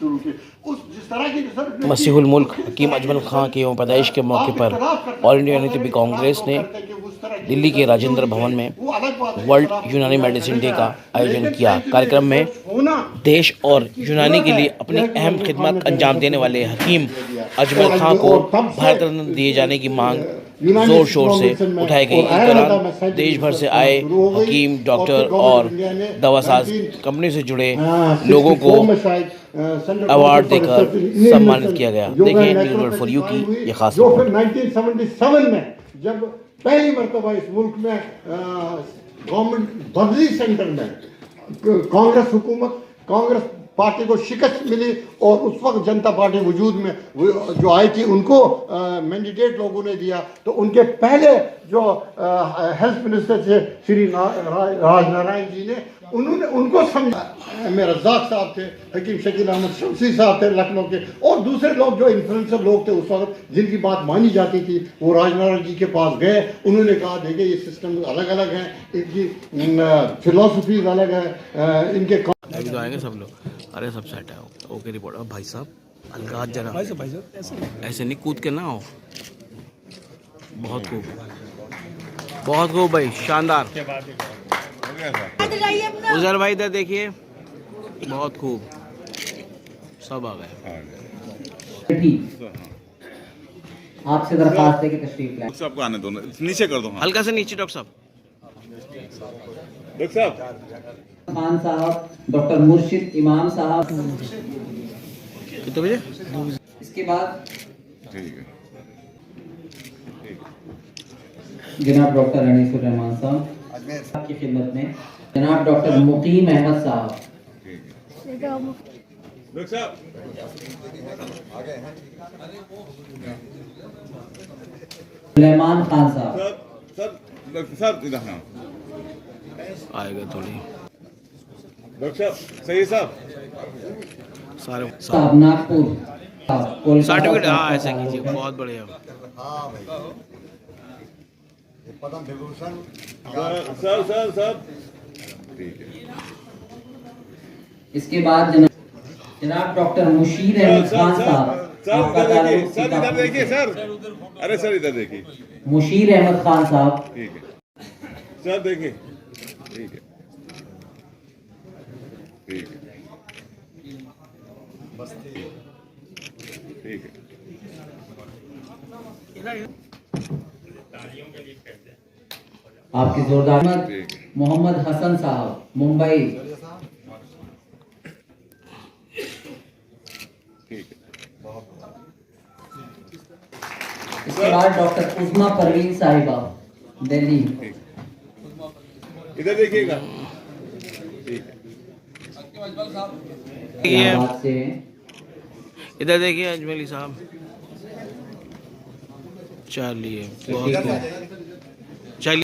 शुरू की। उस जिस तरह की रिसर्च मसीहुल मुल्क हकीम अजमल खां की यौम पैदाइश के मौके पर ऑल इंडिया यूनानी कांग्रेस ने दिल्ली के राजेंद्र भवन में वर्ल्ड यूनानी मेडिसिन डे का आयोजन किया। कार्यक्रम में देश और यूनानी के लिए अपनी अहम खिदमत अंजाम देने वाले हकीम अजमल खां को भारत रत्न दिए जाने की मांग जोर शोर से उठाई गई। इस दौरान देश भर से आए हकीम, डॉक्टर और दवासाज कंपनी से जुड़े लोगों को अवार्ड देकर सम्मानित किया गया। देखिए न्यूज़ वर्ल्ड फॉर यू की ये खास रिपोर्ट। 1977 में जब पहली मरतबा इस मुल्क में गवर्नमेंट बदली, सेंटर में कांग्रेस हुकूमत, कांग्रेस पार्टी को शिकस्त मिली और उस वक्त जनता पार्टी वजूद में जो आई थी उनको मैंडेट लोगों ने दिया। तो उनके पहले जो हेल्थ मिनिस्टर थे श्री राजनारायण जी ने उनको समझा। मेरे रज़ाक साहब थे, हकीम शकील अहमद शमसी साहब थे लखनऊ के, और दूसरे लोग जो इन्फ्लुएंसर लोग थे उस वक्त जिनकी बात मानी जाती थी, वो राजनारायण जी के पास गए। उन्होंने कहा देखिए ये सिस्टम अलग अलग है, इनकी फिलोसफीज अलग है, इनके अभी तो आएंगे सब लोग। अरे सब सेट है, ओके रिपोर्ट। अब भाई साहब हल्का हाथ जरा, भाई साहब ऐसे नहीं कूद के ना हो। बहुत खूब, बहुत खूब भाई, शानदार। उजर भाई इधर देखिए, बहुत खूब, सब आ गए। आपसे दरखास्त है कि तशरीफ लाएं। सबको आने दो, नीचे कर दो। हल्का से नीचे डॉक्टर साहब। डॉक्टर साहब, खान साहब, डॉक्टर मुर्शिद इमाम साहब। कितने बजे? इसके बाद ठीक है, जनाब डॉक्टर अनीसुर रहमान साहब आपकी खिदमत में, जनाब डॉक्टर मुकीम अहमद साहब। डॉक्टर साहब सुलेमान खान साहब। सर डॉक्टर साहब इधर हाँ आएगा थोड़ी। डॉक्टर साहब सही साहब, सारे साहब नागपुर सर्टिफिकेट, हाँ ऐसे कीजिए, बहुत बढ़िया। पद्म विभूषण सर ठीक है। इसके बाद जनाब डॉक्टर मुशीर अहमद खान साहब। सर इधर देखिए सर, अरे सर इधर देखिए, मुशीर अहमद खान साहब। ठीक है सर, देखिए ठीक है, ठीक है, ठीक है। आपकी जोरदार मोहम्मद हसन साहब मुंबई। ठीक है। इसके बाद डॉक्टर उस्मा परवीन साहिबा दिल्ली। इधर देखिएगा, ठीक है। इधर देखिए अजमली साहब, चलिए बहुत चलिए।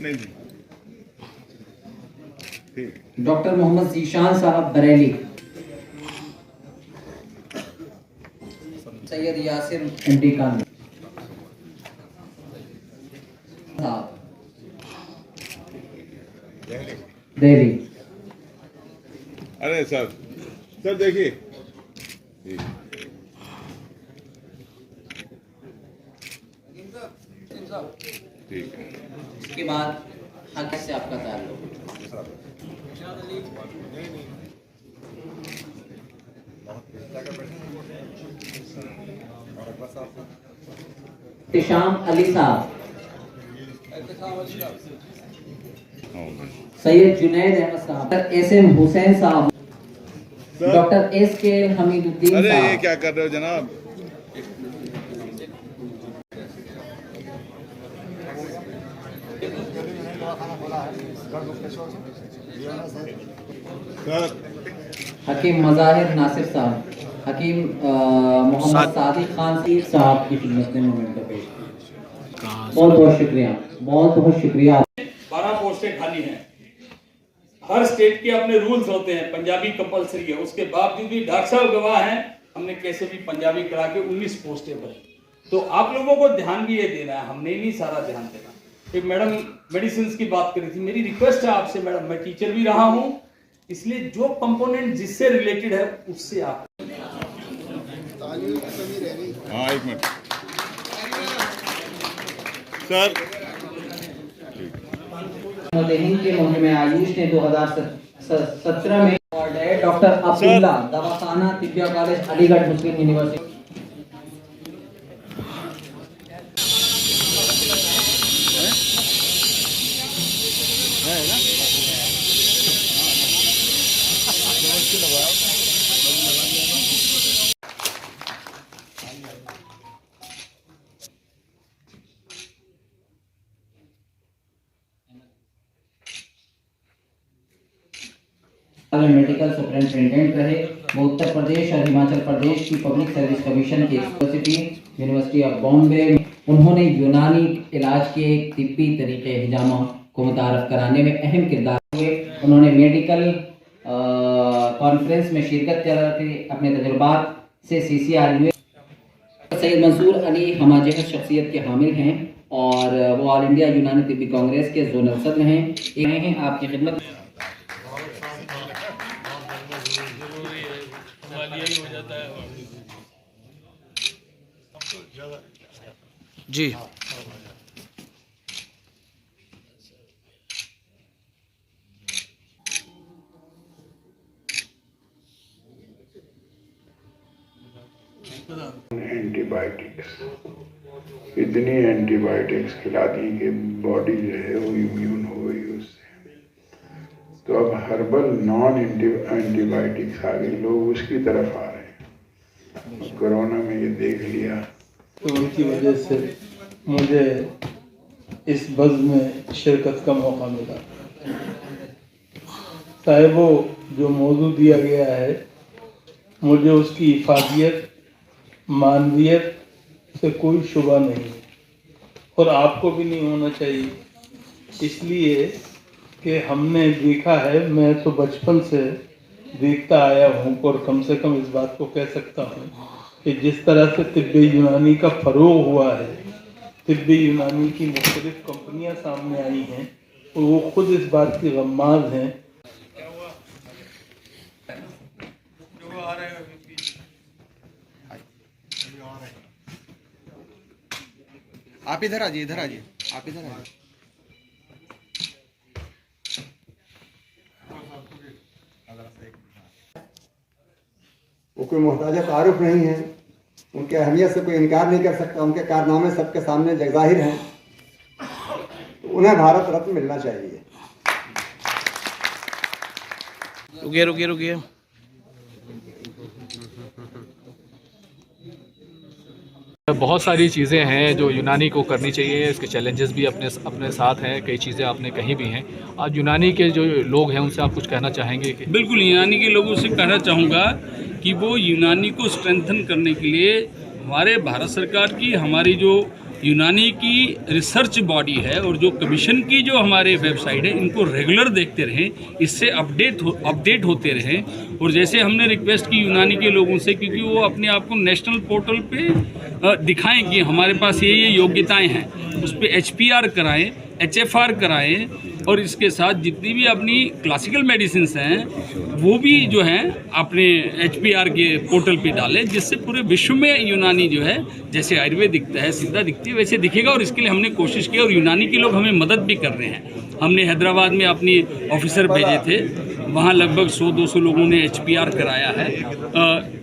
नहीं ठीक। डॉक्टर मोहम्मद जीशान साहब बरेली। सैयद यासिर एमडी खान साहब दिल्ली। अरे सर देखिए, ठीक है। इसके बाद हक से आपका ताल्लुक। इतिशाम अली साहब, सैयद जुनैद अहमद साहब, डॉक्टर एस एम हुसैन साहब, डॉक्टर एस के हमीदुद्दीन साहब। अरे ये क्या कर रहे हो जनाब? हकीम मज़ाहिर नासिर साहब, हकीम मोहम्मद सादिक खान साहब की खिदमत में मोमेंट का पेश किया। बहुत बहुत शुक्रिया, बहुत बहुत शुक्रिया। 12 पोस्टें खाली हैं। हर स्टेट के अपने रूल्स होते हैं, पंजाबी कंपलसरी है, उसके बावजूद भी डॉक्टर साहब गवाह हैं, हमने कैसे भी पंजाबी करा के 19 पोस्टें भरी। तो आप लोगों को ध्यान भी ये देना है, हमने नहीं सारा ध्यान देना। एक मैडम मेडिसिन की बात करी थी, मेरी रिक्वेस्ट है आपसे मैडम, मैं टीचर भी रहा हूँ, इसलिए जो कंपोनेंट जिससे रिलेटेड है उससे आप हाँ एक मिनट सर। हिंद के मुहिम में आयुष ने 2017 में डॉक्टर अब्दुल्ला दवाखाना तिब्बिया कॉलेज अलीगढ़ मुस्लिम यूनिवर्सिटी। मेडिकल सुपरिटेंडेंट रहे। वो उत्तर प्रदेश और हिमाचल प्रदेश की पब्लिक सर्विस कमीशन की यूनिवर्सिटी ऑफ बॉम्बे। उन्होंने यूनानी इलाज के एक तिब्बी तरीके हिजामा को मुतारफ कराने में अहम किरदार हुए। उन्होंने मेडिकल कॉन्फ्रेंस में शिरकत करके अपने तजुर्बात से CCRU सैयद मंसूर अली हमाजहत शख्सियत के हामिल हैं और वो ऑल इंडिया यूनानी तिब्बी कांग्रेस के जोनल सदर हैं। आपकी खिदमत जी। एंटीबायोटिक्स, इतनी एंटीबायोटिक्स खिला दी कि बॉडी जो है वो इम्यून हो गई उससे। तो अब हर्बल नॉन एंटीबायोटिक्स आ गई, लोग उसकी तरफ आ रहे हैं। कोरोना में ये देख लिया तो उनकी वजह से मुझे इस बज़्म में शिरकत का मौका मिला। साहिबो जो मौजू दिया गया है, मुझे उसकी इफादियत मानवियत से कोई शुबा नहीं और आपको भी नहीं होना चाहिए, इसलिए कि हमने देखा है, मैं तो बचपन से देखता आया हूँ और कम से कम इस बात को कह सकता हूँ कि जिस तरह से तिब्बी यूनानी का फरोग हुआ है, तिब्बी यूनानी की मुख्तलिफ कंपनियां सामने आई हैं और वो खुद इस बात की गम्माज हैं। आप इधर आइए, आप इधर आइए। वो कोई मोहताज तारुफ नहीं है, उनके अहमियत से कोई इनकार नहीं कर सकता, उनके कारनामे सबके सामने जगजाहिर हैं, तो उन्हें भारत रत्न मिलना चाहिए। रुकिए। बहुत सारी चीज़ें हैं जो यूनानी को करनी चाहिए, इसके चैलेंजेस भी अपने साथ हैं, कई चीज़ें आपने कही भी हैं। आज यूनानी के जो लोग हैं उनसे आप कुछ कहना चाहेंगे कि? बिल्कुल, यूनानी के लोगों से कहना चाहूँगा कि वो यूनानी को स्ट्रेंथन करने के लिए हमारे भारत सरकार की, हमारी जो यूनानी की रिसर्च बॉडी है और जो कमीशन की जो हमारे वेबसाइट है, इनको रेगुलर देखते रहें, इससे अपडेट होते रहें। और जैसे हमने रिक्वेस्ट की यूनानी के लोगों से, क्योंकि वो अपने आप को नेशनल पोर्टल पे दिखाएं कि हमारे पास ये योग्यताएं हैं, उस पर HPR कराएं, HFR कराएं और इसके साथ जितनी भी अपनी क्लासिकल मेडिसिन्स हैं वो भी जो हैं अपने HPR के पोर्टल पे डालें, जिससे पूरे विश्व में यूनानी जो है, जैसे आयुर्वेद दिखता है, सिद्धा दिखती है, वैसे दिखेगा। और इसके लिए हमने कोशिश की और यूनानी के लोग हमें मदद भी कर रहे हैं। हमने हैदराबाद में अपनी ऑफिसर भेजे थे, वहाँ लगभग 100-200 लोगों ने HPR कराया है।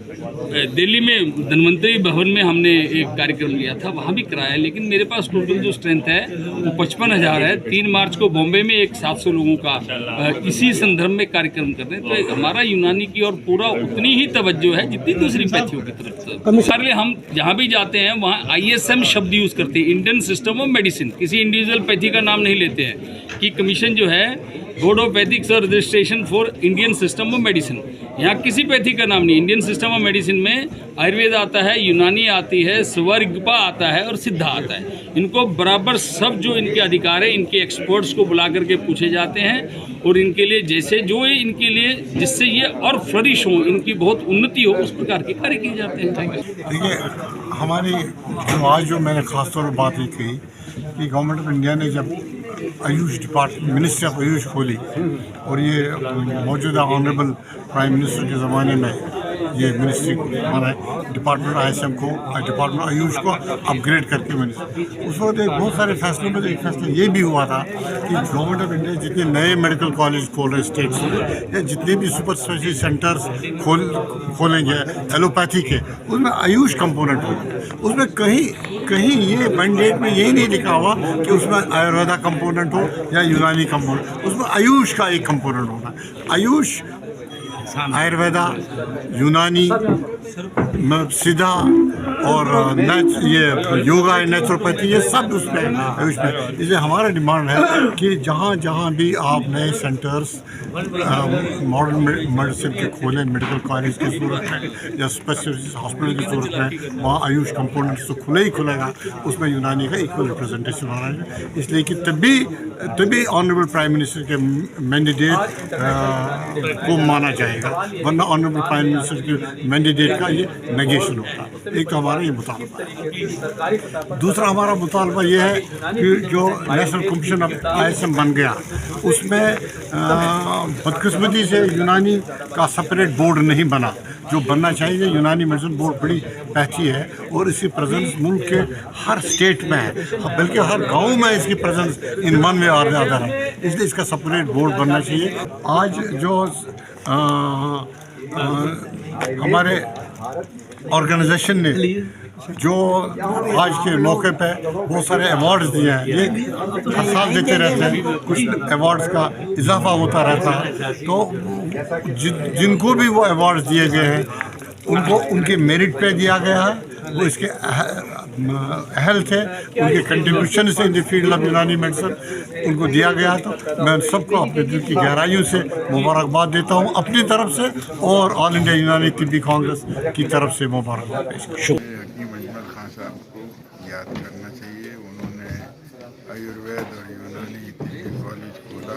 दिल्ली में धन्वंतरी भवन में हमने एक कार्यक्रम लिया था, वहाँ भी कराया। लेकिन मेरे पास टोटल जो स्ट्रेंथ है वो 55,000 है। 3 मार्च को बॉम्बे में एक 700 लोगों का इसी संदर्भ में कार्यक्रम कर रहे हैं। तो हमारा यूनानी की और पूरा उतनी ही तवज्जो है जितनी दूसरी पैथियों की तरफ। इसलिए हम जहाँ भी जाते हैं वहाँ ISM शब्द यूज़ करते हैं, इंडियन सिस्टम ऑफ मेडिसिन। किसी इंडिविजुअल पैथी का नाम नहीं लेते हैं कि कमीशन जो है बोर्ड ऑफ एथिक्स और registration for Indian system of medicine, यहाँ किसी पैथी का नाम नहीं। इंडियन सिस्टम ऑफ मेडिसिन में आयुर्वेद आता है, यूनानी आती है, स्वर्गपा आता है और सिद्धा आता है। इनको बराबर सब जो इनके अधिकार है, इनके एक्सपर्ट्स को बुला करके पूछे जाते हैं और इनके लिए जैसे जो इनके लिए जिससे ये और फ्लरिश हो, इनकी बहुत उन्नति हो, उस प्रकार के कार्य किए जाते हैं। Thank you. देखिए, हमारी जो आज जो मैंने ख़ासतौर पर बात ये कही कि गवर्नमेंट ऑफ इंडिया ने जब Ayush department ministry of Ayush खोली और ये मौजूदा ऑनरेबल प्राइम मिनिस्टर के ज़माने में ये मिनिस्ट्री बना है, डिपार्टमेंट ISM को, डिपार्टमेंट आयुष को अपग्रेड करके मिनिस्ट्री। उस वक्त एक बहुत सारे फैसलों में एक फैसला ये भी हुआ था कि गवर्नमेंट ऑफ इंडिया जितने नए मेडिकल कॉलेज खोल रहे स्टेट्स में या जितने भी सुपर स्पेशलिटी सेंटर्स खोलेंगे एलोपैथी के, उसमें आयुष कंपोनेंट होगा। उसमें कहीं ये मैंडेट में यही नहीं लिखा हुआ कि उसमें आयुर्वेदा कंपोनेंट हो या यूनानी कंपोनेंट, उसमें आयुष का एक कंपोनेंट होगा। आयुष आयुर्वेदा, यूनानी, सीधा और ये योगा, नेचुरोपैथी, ये सब उसमें आयुष में। इसलिए हमारा डिमांड है कि जहाँ भी आप नए सेंटर्स मॉडर्न मेडिसिन के खोलें, मेडिकल कॉलेज की सूरत में या स्पेशलिस्ट हॉस्पिटल की सूरत में, वहाँ आयुष कंपोनेंट्स तो खुले ही खुलेगा, उसमें यूनानी का इक्वल रिप्रेजेंटेशन होना है। इसलिए कि तभी ऑनरेबल प्राइम मिनिस्टर के मैंडेट को माना जाएगा, वरना ऑनरेबल प्राइम मिनिस्टर के मैंडेट का ये नेगेशन होता है। एक तो हमारा ये मुतालबा है। दूसरा हमारा मुतालबा ये है कि जो नेशनल कमीशन ऑफ ISM बन गया, उसमें बदकिस्मती से यूनानी का सेपरेट बोर्ड नहीं बना, जो बनना चाहिए। यूनानी मेडिसिन बोर्ड बड़ी पैथी है और इसकी प्रेजेंस मुल्क के हर स्टेट में है, बल्कि हर गांव में इसकी प्रेजेंस इन वन वे और ज़्यादा है, इसलिए इसका सेपरेट बोर्ड बनना चाहिए। आज जो हमारे ऑर्गेनाइजेशन ने जो आज के मौके पे बहुत सारे अवार्ड्स दिए हैं, ये हर साल देते रहते हैं, कुछ अवार्ड्स का इजाफा होता रहता है। तो जिनको भी वो अवार्ड्स दिए गए हैं उनको उनके मेरिट पे दिया गया है, वो इसके अहल थे, उनके कंट्रीब्यूशन से इन द फील्ड ऑफ यूनानी मेडिसिन उनको दिया गया। तो मैं सबको अपने दिल की गहराइयों से मुबारकबाद देता हूँ अपनी तरफ से और ऑल इंडिया यूनानी तिब्बी कांग्रेस की तरफ से मुबारकबाद पेश करता हूँ। हकीम अजमल खान साहब को याद करना चाहिए। उन्होंने आयुर्वेद और यूनानी तिब्बी कॉलेज खोला,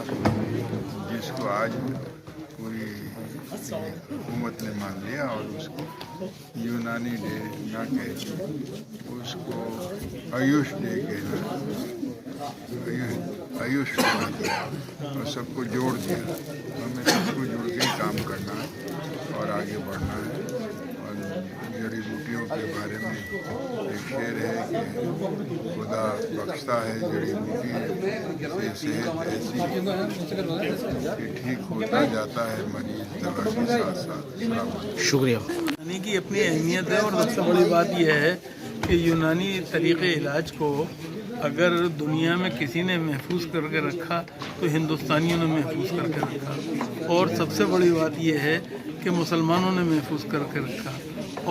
जिसको आज पूरी हुकूमत ने मान लिया और उसको यूनानी डे ना कह उसको आयुष डे कहना, आयुष बना दिया और सबको जोड़ दिया। हमें सबको जोड़ के काम करना है और आगे बढ़ना है। और जड़ी बूटियों के बारे में एक शेर है कि खुदा बख्शता है जड़ी बूटी से सेहत ऐसी कि ठीक होता जाता है मरीज दवा के साथ साथ। शुक्रिया। यूनानी की अपनी अहमियत है और सबसे बड़ी बात यह है कि यूनानी तरीक़े इलाज को अगर दुनिया में किसी ने महफूज करके रखा तो हिंदुस्तानियों ने महफूज करके रखा, और सबसे बड़ी बात यह है कि मुसलमानों ने महफूज करके रखा,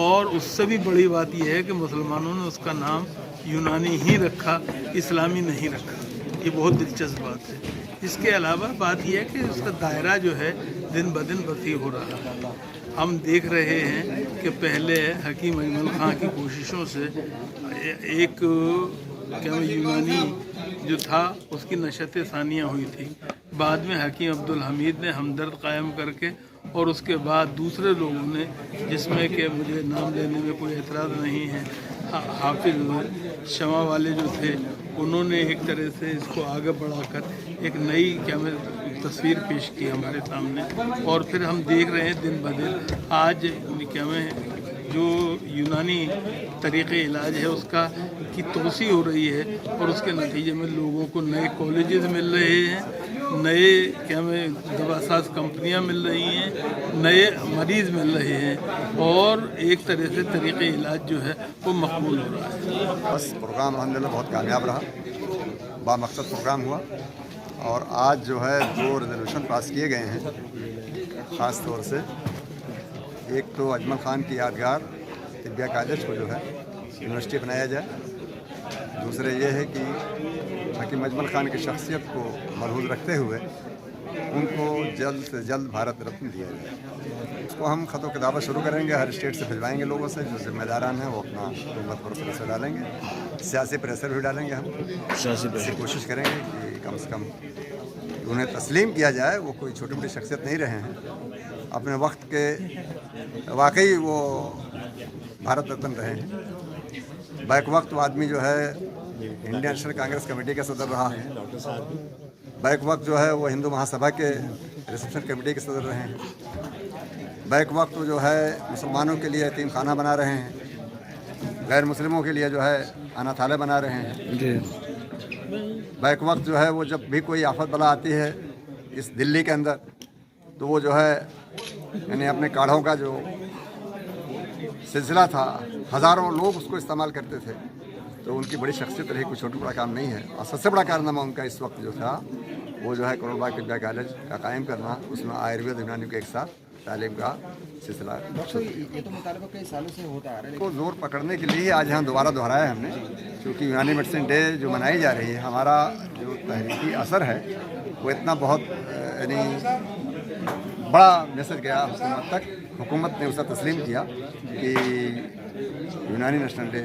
और उससे भी बड़ी बात यह है कि मुसलमानों ने उसका नाम यूनानी ही रखा, इस्लामी नहीं रखा। ये बहुत दिलचस्प बात है। इसके अलावा बात यह है कि उसका दायरा जो है दिन ब दिन वसी हो रहा है। हम देख रहे हैं कि पहले हकीम अजमल खां की कोशिशों से एक यूनानी जो था उसकी नशत सानिया हुई थी। बाद में हकीम अब्दुल हमीद ने हमदर्द कायम करके और उसके बाद दूसरे लोगों ने, जिसमें कि मुझे नाम लेने में कोई एतराज़ नहीं है, हाफिज शमा वाले जो थे, उन्होंने एक तरह से इसको आगे बढ़ाकर एक नई तस्वीर पेश की हमारे सामने। और फिर हम देख रहे हैं दिन ब दिन आज जो यूनानी तरीक़े इलाज है उसका की तोसी हो रही है, और उसके नतीजे में लोगों को नए कॉलेजेस मिल रहे हैं, नए दवासाज कंपनियां मिल रही हैं, नए मरीज़ मिल रहे हैं, और एक तरह से तरीक़े इलाज जो है वो मकबूल हो रहा है। बस प्रोग्राम अल्हम्दुलिल्लाह बहुत कामयाब रहा, बामकसद प्रोग्राम हुआ, और आज जो है 2 रेजोल्यूशन पास किए गए हैं। ख़ास तौर से एक तो अजमल खान की यादगार तिब्बिया कॉलेज को जो है यूनिवर्सिटी बनाया जाए, दूसरे ये है कि हकीम अजमल खान की शख्सियत को मलहूज़ रखते हुए उनको जल्द से जल्द भारत रत्न दिया जाए। उसको हम ख़त किताबत शुरू करेंगे, हर स्टेट से भिजवाएंगे लोगों से, जो जिम्मेदारान हैं वो अपना हुकूमत पर प्रेशर डालेंगे, सियासी प्रेशर भी डालेंगे। हम सियासी प्रेशर कोशिश करेंगे कि कम से कम उन्हें तस्लीम किया जाए। वो कोई छोटी मोटी शख्सियत नहीं रहे हैं, अपने वक्त के वाकई वो भारत रत्न रहे हैं। बैक वक्त आदमी जो है इंडियन नेशनल कांग्रेस कमेटी का सदर रहा है। बैक वक्त जो है वो हिंदू महासभा के रिसेप्शन कमेटी के सदर रहे हैं। बैक वक्त जो है मुसलमानों के लिए यतीम खाना बना रहे हैं, गैर मुस्लिमों के लिए जो है अनाथालय बना रहे हैं। बैक वक्त जो है वो जब भी कोई आफत बला आती है इस दिल्ली के अंदर, तो वो जो है यानी अपने काढ़ों का जो सिलसिला था, हज़ारों लोग उसको इस्तेमाल करते थे। तो उनकी बड़ी शख्सियत रही, कोई छोटा बड़ा काम नहीं है। और सबसे बड़ा कारनामा उनका इस वक्त जो था वो जो है करोड़ बाग विद्या कॉलेज का कायम करना, उसमें आयुर्वेद यूनानी को एक साथ तालीम का सिलसिला। ये तो मुतालबा कई सालों से होता आ रहा है, को जोर पकड़ने के लिए आज यहाँ दोबारा दोहराया हमने, क्योंकि यूनानी मेडिसिन डे जो मनाई जा रही है, हमारा जो तहरीकी असर है वो इतना बहुत यानी बड़ा मैसेज गया हुकूमत तक। हुकूमत ने उसे तस्लीम किया कि यूनानी नेशनल डे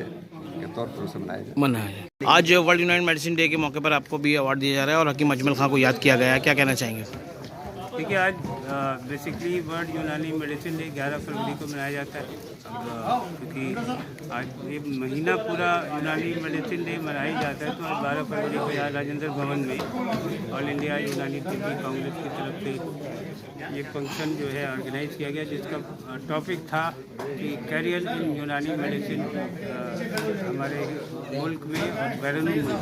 के तौर पर उसे मनाया जाए। आज वर्ल्ड यूनानी मेडिसिन डे के मौके पर आपको भी अवार्ड दिया जा रहा है और हकीम अजमल खां को याद किया गया है, क्या कहना चाहेंगे? देखिए, आज बेसिकली वर्ल्ड यूनानी मेडिसिन डे 11 फरवरी को मनाया जाता है, क्योंकि आज ये महीना पूरा यूनानी मेडिसिन डे मनाया जाता है। तो 12 फरवरी को यहाँ राजेंद्र भवन में ऑल इंडिया यूनानी तिब्बी कांग्रेस की तरफ से ये फंक्शन जो है ऑर्गेनाइज किया गया, जिसका टॉपिक था कि कैरियर इन यूनानी मेडिसिन हमारे मुल्क में और बैरून मुल्क।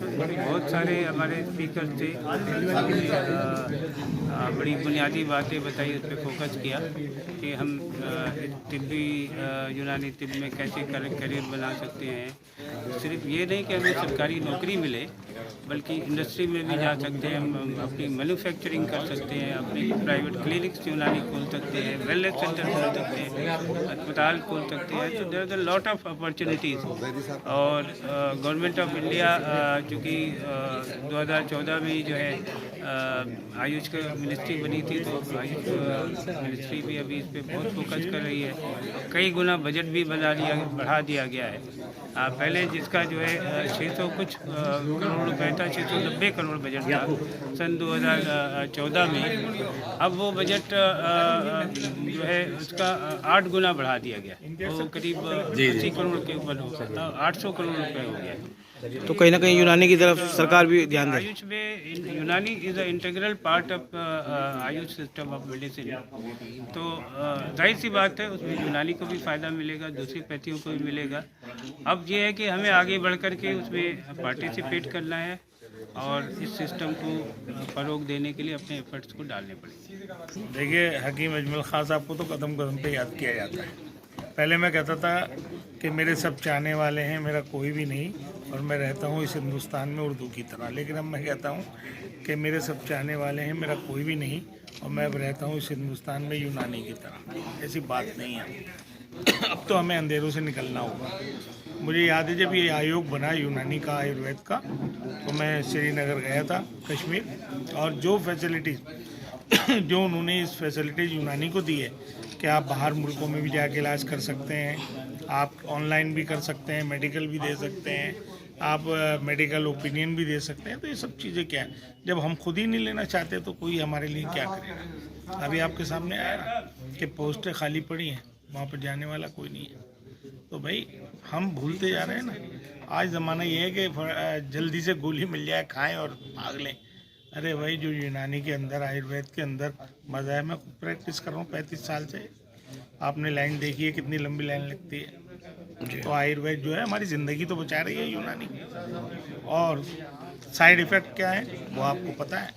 तो बहुत सारे हमारे स्पीकर थे, बड़ी बुनियादी बातें बताई, उस पर फोकस किया कि हम तिब्बी यूनानी तिब में कैसे करियर बना सकते हैं। सिर्फ ये नहीं कि हमें सरकारी नौकरी मिले, बल्कि इंडस्ट्री में भी जा सकते हैं, हम अपनी मैन्युफैक्चरिंग कर सकते हैं, अपनी प्राइवेट क्लिनिक्स यूनानी खोल सकते हैं, वेलनेस सेंटर खोल सकते हैं, अस्पताल खोल सकते हैं। तो there is a lot of opportunities. और गवर्नमेंट ऑफ इंडिया चूँकि 2014 में जो है आयुष का मिनिस्ट्री बनी थी, तो आयुष मिनिस्ट्री भी अभी इस पर बहुत फोकस कर रही है। कई गुना बजट भी बढ़ा दिया गया है। पहले जिसका जो है 600 कुछ करोड़ रुपए था, 690 करोड़ बजट था सन 2014 में। अब वो बजट जो है उसका 8 गुना बढ़ा दिया गया, वो करीब 80 करोड़ के ऊपर 800 करोड़ रुपए हो गया। तो कहीं ना कहीं यूनानी की तरफ सरकार भी ध्यान दे। आयुष में यूनानी is a integral part of Ayush system of medicine. तो जाहिर सी बात है उसमें यूनानी को भी फ़ायदा मिलेगा, दूसरी पैथियों को भी मिलेगा। अब ये है कि हमें आगे बढ़ कर के उसमें पार्टिसिपेट करना है और इस सिस्टम को फ़रोग देने के लिए अपने एफर्ट्स को डालने पड़ेंगे। देखिए, हकीम अजमल खां साहब को तो कदम कदम पे याद किया जाता है। पहले मैं कहता था कि मेरे सब चाहने वाले हैं, मेरा कोई भी नहीं, और मैं रहता हूँ इस हिंदुस्तान में उर्दू की तरह। लेकिन अब मैं कहता हूँ कि मेरे सब चाहने वाले हैं, मेरा कोई भी नहीं, और मैं अब रहता हूँ इस हिंदुस्तान में यूनानी की तरह। ऐसी बात नहीं है। अब तो हमें अंधेरों से निकलना होगा। मुझे याद है जब ये आयोग बना यूनानी का, आयुर्वेद का, तो मैं श्रीनगर गया था, कश्मीर, और जो फैसिलिटीज़ जो उन्होंने इस फैसिलिटीज़ यूनानी को दी है कि आप बाहर मुल्कों में भी जाके इलाज कर सकते हैं, आप ऑनलाइन भी कर सकते हैं, मेडिकल भी दे सकते हैं, आप मेडिकल ओपिनियन भी दे सकते हैं। तो ये सब चीज़ें क्या है, जब हम खुद ही नहीं लेना चाहते तो कोई हमारे लिए क्या करेगा। अभी आपके सामने आया ना कि पोस्टें खाली पड़ी हैं, वहाँ पर जाने वाला कोई नहीं है। तो भाई हम भूलते जा रहे हैं ना। आज ज़माना ये है कि जल्दी से गोली मिल जाए, खाएं और भाग लें। अरे भाई, जो यूनानी के अंदर, आयुर्वेद के अंदर मज़ा है। मैं खुद प्रैक्टिस कर रहा हूँ 35 साल से। आपने लाइन देखी है, कितनी लंबी लाइन लगती है। तो आयुर्वेद जो है हमारी ज़िंदगी तो बचा रही है यूनानी, और साइड इफ़ेक्ट क्या है वो आपको पता है।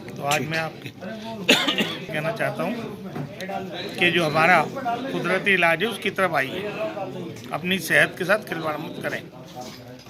तो आज मैं आपके कहना चाहता हूँ कि जो हमारा कुदरती इलाज है उसकी तरफ आइए, अपनी सेहत के साथ खिलवाड़ मत करें।